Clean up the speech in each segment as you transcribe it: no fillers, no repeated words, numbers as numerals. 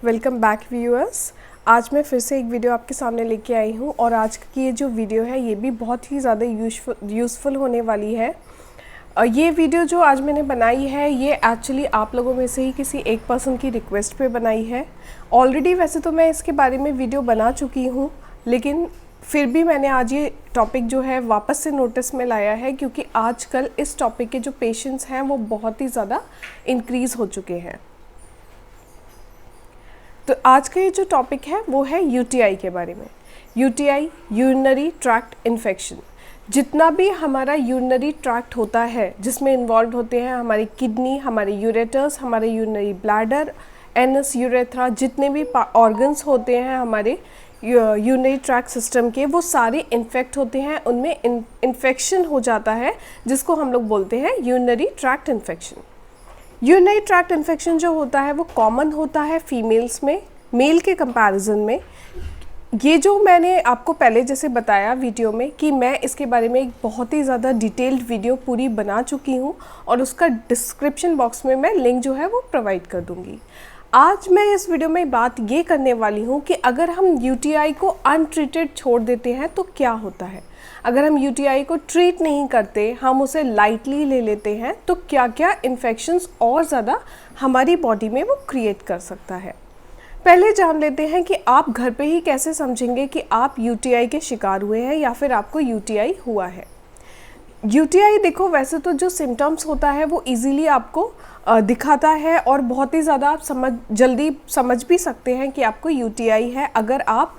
Welcome back viewers. आज मैं फिर से एक वीडियो आपके सामने लेके आई हूँ और आज की ये जो वीडियो है ये भी बहुत ही ज़्यादा यूज़फुल होने वाली है। ये वीडियो जो आज मैंने बनाई है ये एक्चुअली आप लोगों में से ही किसी एक पर्सन की रिक्वेस्ट पे बनाई है। ऑलरेडी वैसे तो मैं इसके बारे में वीडियो बना चुकी हूँ, लेकिन फिर भी मैंने आज ये टॉपिक जो है वापस से नोटिस में लाया है, क्योंकि आजकल इस टॉपिक के जो पेशेंट्स हैं वो बहुत ही ज़्यादा इंक्रीज़ हो चुके हैं। तो आज का ये जो टॉपिक है वो है यूटीआई के बारे में। UTI, urinary tract infection. जितना भी हमारा यूरिनरी ट्रैक्ट होता है जिसमें इन्वॉल्व होते हैं हमारी किडनी, हमारे यूरेटर्स, हमारे यूरिनरी ब्लैडर, एनस, यूरेथ्रा, जितने भी ऑर्गन्स होते हैं हमारे यूरिनरी ट्रैक्ट सिस्टम के, वो सारे इन्फेक्ट होते हैं। उनमें इन्फेक्शन हो जाता है जिसको हम लोग बोलते हैं urinary tract infection. Urinary tract infection जो होता है वो कॉमन होता है फीमेल्स में, मेल के कंपैरिजन में। ये जो मैंने आपको पहले जैसे बताया वीडियो में कि मैं इसके बारे में एक बहुत ही ज़्यादा डिटेल्ड वीडियो पूरी बना चुकी हूँ और उसका डिस्क्रिप्शन बॉक्स में मैं लिंक जो है वो प्रोवाइड कर दूँगी। आज मैं इस वीडियो में बात ये करने वाली हूँ कि अगर हम यूटीआई को अनट्रीटेड छोड़ देते हैं तो क्या होता है। अगर हम यूटीआई को ट्रीट नहीं करते, हम उसे लाइटली ले लेते हैं, तो क्या क्या इन्फेक्शंस और ज़्यादा हमारी बॉडी में वो क्रिएट कर सकता है। पहले जान लेते हैं कि आप घर पे ही कैसे समझेंगे कि आप यूटीआई के शिकार हुए हैं या फिर आपको यूटीआई हुआ है। यूटीआई देखो, वैसे तो जो सिम्टम्स होता है वो इजीली आपको दिखाता है और बहुत ही ज़्यादा आप जल्दी समझ भी सकते हैं कि आपको यूटीआई है, अगर आप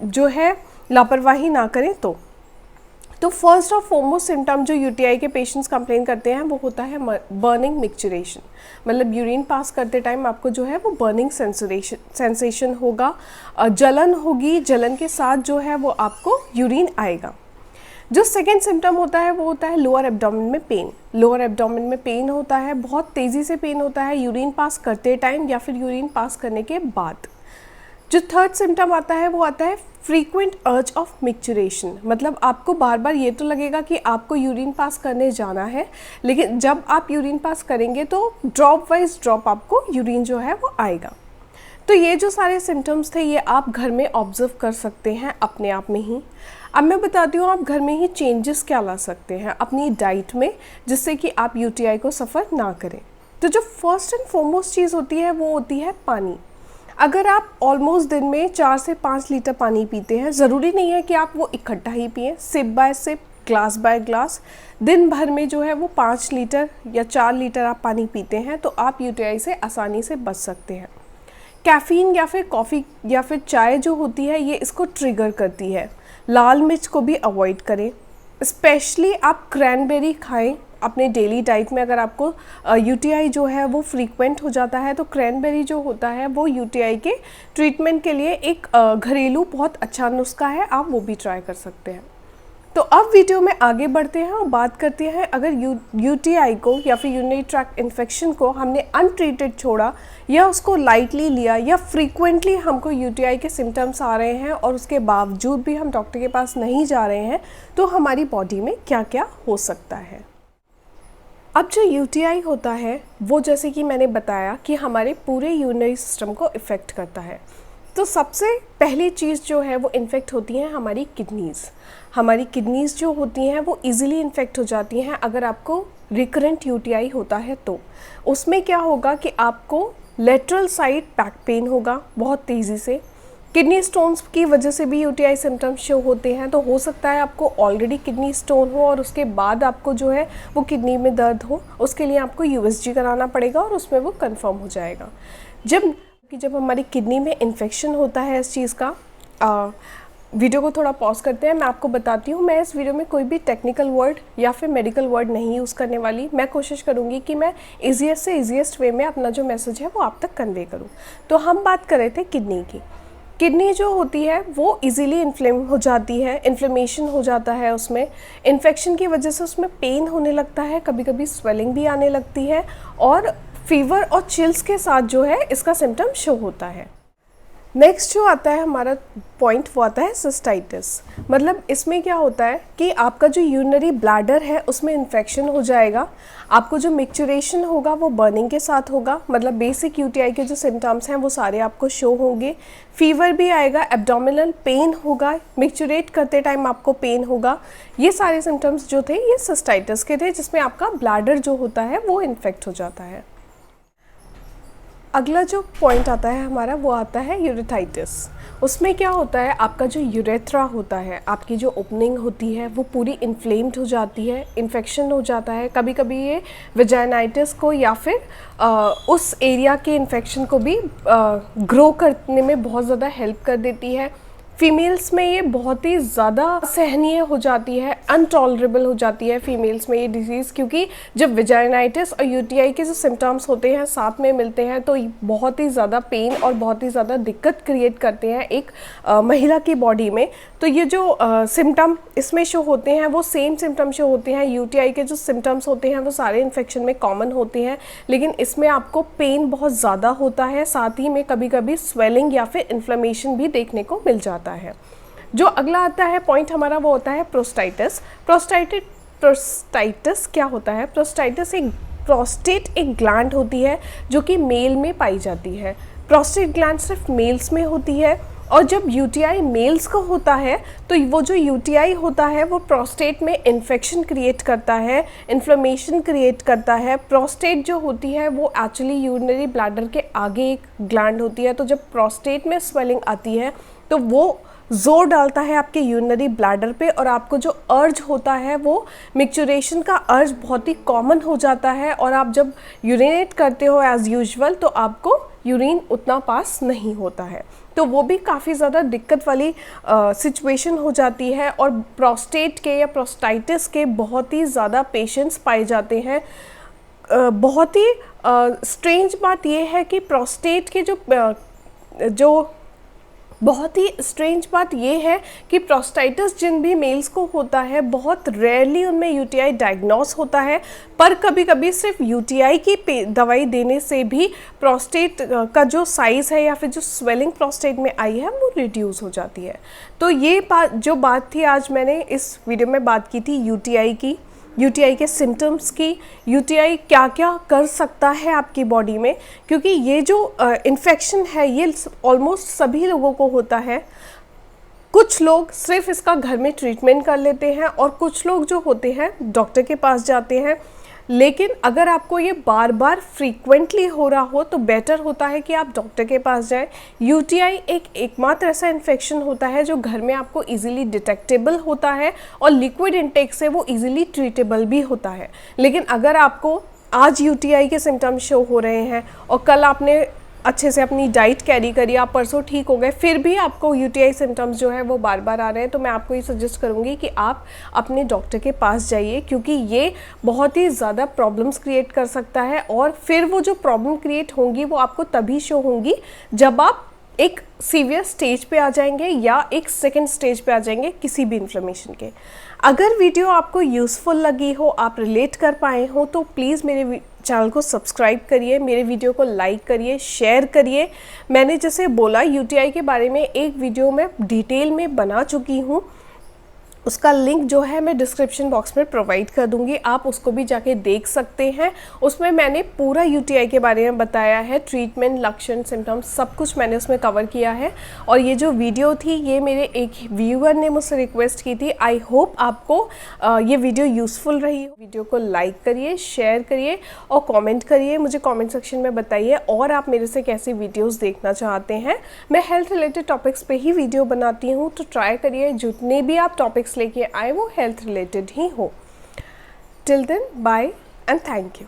जो है लापरवाही ना करें तो फर्स्ट और फॉरमोस्ट सिम्टम जो यूटीआई के पेशेंट्स कंप्लेन करते हैं वो होता है बर्निंग मिक्सचरेशन। मतलब यूरिन पास करते टाइम आपको जो है वो बर्निंग सेंसेशन होगा, जलन होगी, जलन के साथ जो है वो आपको यूरिन आएगा। जो सेकेंड सिम्टम होता है वो होता है लोअर एब्डोमेन में पेन। लोअर एब्डोमेन में पेन होता है, बहुत तेज़ी से पेन होता है यूरिन पास करते टाइम या फिर यूरिन पास करने के बाद। जो थर्ड सिम्टम आता है वो आता है फ्रीक्वेंट अर्ज ऑफ मिक्सचरेशन। मतलब आपको बार बार ये तो लगेगा कि आपको यूरिन पास करने जाना है, लेकिन जब आप यूरिन पास करेंगे तो ड्रॉप वाइज ड्रॉप आपको यूरिन जो है वो आएगा। तो ये जो सारे सिम्टम्स थे ये आप घर में ऑब्जर्व कर सकते हैं अपने आप में ही। अब मैं बताती हूँ आप घर में ही चेंजेस क्या ला सकते हैं अपनी डाइट में, जिससे कि आप यूटीआई को सफ़र ना करें। तो जो फर्स्ट एंड फॉरमोस्ट चीज़ होती है वो होती है पानी। अगर आप ऑलमोस्ट दिन में 4 से 5 लीटर पानी पीते हैं, ज़रूरी नहीं है कि आप वो इकट्ठा ही पिएं, sip by sip, glass by glass, दिन भर में जो है वो 5 लीटर या 4 लीटर आप पानी पीते हैं तो आप यूटीआई से आसानी से बच सकते हैं। कैफ़ीन या फिर कॉफ़ी या फिर चाय जो होती है ये इसको ट्रिगर करती है। लाल मिर्च को भी अवॉइड करें। स्पेशली आप क्रैनबेरी खाएं अपने डेली डाइट में। अगर आपको यूटीआई जो है वो फ्रीक्वेंट हो जाता है तो क्रैनबेरी जो होता है वो यूटीआई के ट्रीटमेंट के लिए एक घरेलू बहुत अच्छा नुस्खा है, आप वो भी ट्राई कर सकते हैं। तो अब वीडियो में आगे बढ़ते हैं और बात करते हैं अगर यूटीआई को या फिर यूरिनरी ट्रैक्ट इन्फेक्शन को हमने अनट्रीटेड छोड़ा या उसको लाइटली लिया या फ्रीक्वेंटली हमको यूटीआई के सिम्टम्स आ रहे हैं और उसके बावजूद भी हम डॉक्टर के पास नहीं जा रहे हैं, तो हमारी बॉडी में क्या क्या हो सकता है। अब जो यूटीआई होता है वो जैसे कि मैंने बताया कि हमारे पूरे यूरिनरी सिस्टम को इफ़ेक्ट करता है। तो सबसे पहली चीज़ जो है वो इन्फेक्ट होती हैं हमारी किडनीज़। हमारी किडनीज़ जो होती हैं वो इजीली इन्फेक्ट हो जाती हैं अगर आपको रिकरेंट यूटीआई होता है। तो उसमें क्या होगा कि आपको लेटरल साइड बैक पेन होगा बहुत तेज़ी से। किडनी स्टोन्स की वजह से भी यूटीआई सिम्टम्स शो होते हैं। तो हो सकता है आपको ऑलरेडी किडनी स्टोन हो और उसके बाद आपको जो है वो किडनी में दर्द हो, उसके लिए आपको यूएसजी कराना पड़ेगा और उसमें वो कंफर्म हो जाएगा। जब हमारी किडनी में इन्फेक्शन होता है इस चीज़ का, वीडियो को थोड़ा पॉज करते हैं, मैं आपको बताती हूँ। मैं इस वीडियो में कोई भी टेक्निकल वर्ड या फिर मेडिकल वर्ड नहीं यूज़ करने वाली। मैं कोशिश करूँगी कि मैं ईजीएस्ट से ईजीएस्ट वे में अपना जो मैसेज है वो आप तक कन्वे करूँ। तो हम बात कर रहे थे किडनी की। किडनी जो होती है वो इजीली इन्फ्लेम हो जाती है, इन्फ्लेमेशन हो जाता है उसमें। इन्फेक्शन की वजह से उसमें पेन होने लगता है, कभी कभी स्वेलिंग भी आने लगती है और फीवर और चिल्स के साथ जो है इसका सिम्टम शो होता है। नेक्स्ट जो आता है हमारा पॉइंट वो आता है सिस्टाइटिस। मतलब इसमें क्या होता है कि आपका जो यूरिनरी ब्लैडर है उसमें इन्फेक्शन हो जाएगा, आपको जो मिक्चुरेशन होगा वो बर्निंग के साथ होगा। मतलब बेसिक यूटीआई के जो सिम्टम्स हैं वो सारे आपको शो होंगे, फीवर भी आएगा, एब्डोमिनल पेन होगा, मिक्चुरेट करते टाइम आपको पेन होगा। ये सारे सिम्टम्स जो थे ये सिस्टाइटिस के थे, जिसमें आपका ब्लैडर जो होता है वो इन्फेक्ट हो जाता है। अगला जो पॉइंट आता है हमारा वो आता है यूरेथाइटिस। उसमें क्या होता है, आपका जो यूरेथ्रा होता है, आपकी जो ओपनिंग होती है वो पूरी इन्फ्लेम्ड हो जाती है, इन्फेक्शन हो जाता है। कभी कभी ये वेजाइनाइटिस को या फिर उस एरिया के इन्फेक्शन को भी ग्रो करने में बहुत ज़्यादा हेल्प कर देती है। फीमेल्स में ये बहुत ही ज़्यादा सहनीय हो जाती है, अनटॉलरेबल हो जाती है फीमेल्स में ये डिजीज़, क्योंकि जब वेजाइनाइटिस और यूटीआई के जो सिम्टम्स होते हैं साथ में मिलते हैं तो बहुत ही ज़्यादा पेन और बहुत ही ज़्यादा दिक्कत क्रिएट करते हैं एक महिला की बॉडी में। तो ये जो सिम्टम इसमें शो होते हैं वो सेम सिम्टम शो होते हैं। यूटीआई के जो सिम्टम्स होते हैं वो सारे इन्फेक्शन में कॉमन होते हैं, लेकिन इसमें आपको पेन बहुत ज़्यादा होता है, साथ ही में कभी कभी स्वेलिंग या फिर इन्फ्लेमेशन भी देखने को मिल जाता है। जो अगला आता है पॉइंट हमारा वो होता है प्रोस्टाइटिस। प्रोस्टाइटिस क्या होता है? प्रोस्टेट एक ग्लैंड होती है जो कि मेल में पाई जाती है। प्रोस्टेट ग्लैंड सिर्फ मेल्स में होती है, और जब यूटीआई मेल्स को होता है तो वो जो यूटीआई होता है वो प्रोस्टेट में इन्फेक्शन क्रिएट करता है, इन्फ्लेमेशन क्रिएट करता है। प्रोस्टेट जो होती है वो एक्चुअली यूरिनरी ब्लैडर के आगे एक ग्लैंड होती है, तो जब प्रोस्टेट में स्वेलिंग आती है तो वो जोर डालता है आपके यूरिनरी ब्लैडर पे, और आपको जो अर्ज होता है वो मिक्चुरेशन का अर्ज बहुत ही कॉमन हो जाता है, और आप जब यूरिनेट करते हो एज़ यूजुअल तो आपको यूरिन उतना पास नहीं होता है। तो वो भी काफ़ी ज़्यादा दिक्कत वाली सिचुएशन हो जाती है, और प्रोस्टेट के या प्रोस्टाइटिस के बहुत ही ज़्यादा पेशेंट्स पाए जाते हैं। बहुत ही स्ट्रेंज बात ये है कि प्रोस्टेट के बहुत ही स्ट्रेंज बात ये है कि प्रोस्टाइटिस जिन भी मेल्स को होता है बहुत रेयरली उनमें यूटीआई डायग्नोस होता है, पर कभी कभी सिर्फ यूटीआई की दवाई देने से भी प्रोस्टेट का जो साइज़ है या फिर जो स्वेलिंग प्रोस्टेट में आई है वो रिड्यूस हो जाती है। तो ये बात थी आज मैंने इस वीडियो में बात की थी यूटीआई की, यूटीआई के सिम्टम्स की, यूटीआई क्या क्या कर सकता है आपकी बॉडी में, क्योंकि ये जो इन्फेक्शन है ये ऑलमोस्ट सभी लोगों को होता है। कुछ लोग सिर्फ इसका घर में ट्रीटमेंट कर लेते हैं और कुछ लोग जो होते हैं डॉक्टर के पास जाते हैं, लेकिन अगर आपको ये बार बार फ्रीक्वेंटली हो रहा हो तो बेटर होता है कि आप डॉक्टर के पास जाएं। यूटीआई एकमात्र ऐसा इन्फेक्शन होता है जो घर में आपको इजीली डिटेक्टेबल होता है और लिक्विड इंटेक से वो इजीली ट्रीटेबल भी होता है। लेकिन अगर आपको आज यूटीआई के सिम्टम्स शो हो रहे हैं और कल आपने अच्छे से अपनी डाइट कैरी करी, आप परसों ठीक हो गए, फिर भी आपको यूटीआई सिम्टम्स जो है वो बार बार आ रहे हैं, तो मैं आपको ये सजेस्ट करूँगी कि आप अपने डॉक्टर के पास जाइए, क्योंकि ये बहुत ही ज़्यादा प्रॉब्लम्स क्रिएट कर सकता है। और फिर वो जो प्रॉब्लम क्रिएट होंगी वो आपको तभी शो होंगी जब आप एक सीवियर स्टेज पे आ जाएंगे या एक सेकेंड स्टेज पे आ जाएंगे किसी भी इन्फ्लेमेशन के। अगर वीडियो आपको यूज़फुल लगी हो, आप रिलेट कर पाए हो, तो प्लीज़ मेरे चैनल को सब्सक्राइब करिए, मेरे वीडियो को लाइक करिए, शेयर करिए। मैंने जैसे बोला यूटीआई के बारे में एक वीडियो में डिटेल में बना चुकी हूँ, उसका लिंक जो है मैं डिस्क्रिप्शन बॉक्स में प्रोवाइड कर दूंगी, आप उसको भी जाके देख सकते हैं। उसमें मैंने पूरा यूटीआई के बारे में बताया है, ट्रीटमेंट, लक्षण, सिम्टम्स, सब कुछ मैंने उसमें कवर किया है। और ये जो वीडियो थी ये मेरे एक व्यूअर ने मुझसे रिक्वेस्ट की थी। आई होप आपको ये वीडियो यूज़फुल रही। वीडियो को लाइक करिए, शेयर करिए और कॉमेंट करिए, मुझे कॉमेंट सेक्शन में बताइए और आप मेरे से कैसी वीडियोज़ देखना चाहते हैं। मैं हेल्थ रिलेटेड टॉपिक्स पर ही वीडियो बनाती हूँ, तो ट्राई करिए जितने भी आप टॉपिक्स लेके आए वो हेल्थ रिलेटेड ही हो। Till then bye and thank you.